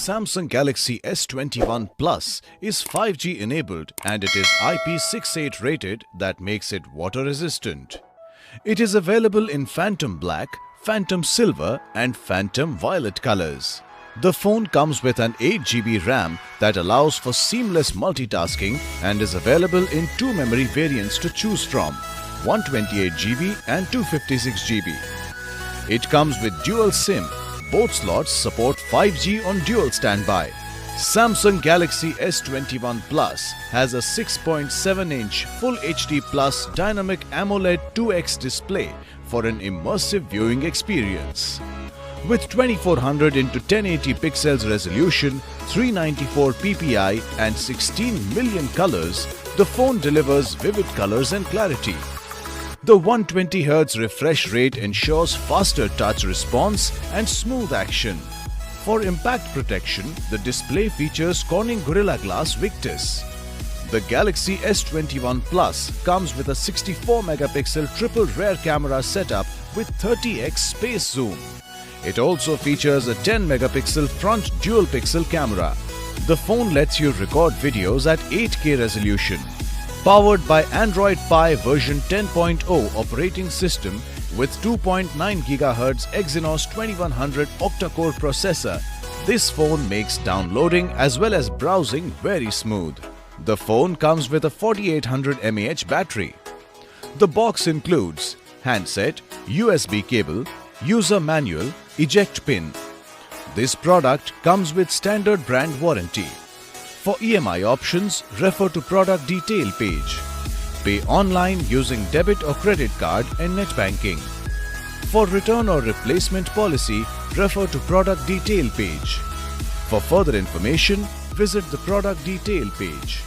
Samsung Galaxy S21 Plus is 5G enabled and it is IP68 rated that makes it water resistant. It is available in Phantom Black, Phantom Silver and Phantom Violet colors. The phone comes with an 8GB RAM that allows for seamless multitasking and is available in two memory variants to choose from, 128GB and 256GB. It comes with dual SIM. Both slots support 5G on dual standby. Samsung Galaxy S21 Plus has a 6.7-inch Full HD Plus Dynamic AMOLED 2X display for an immersive viewing experience. With 2400 x 1080 pixels resolution, 394 ppi and 16 million colors, the phone delivers vivid colors and clarity. The 120Hz refresh rate ensures faster touch response and smooth action. For impact protection, the display features Corning Gorilla Glass Victus. The Galaxy S21 Plus comes with a 64-megapixel triple rear camera setup with 30x space zoom. It also features a 10-megapixel front dual-pixel camera. The phone lets you record videos at 8K resolution. Powered by Android Pie version 10.0 operating system with 2.9 GHz Exynos 2100 octa-core processor, this phone makes downloading as well as browsing very smooth. The phone comes with a 4800 mAh battery. The box includes handset, USB cable, user manual, eject pin. This product comes with standard brand warranty. For EMI options, refer to product detail page. Pay online using debit or credit card and net banking. For return or replacement policy, refer to product detail page. For further information, visit the product detail page.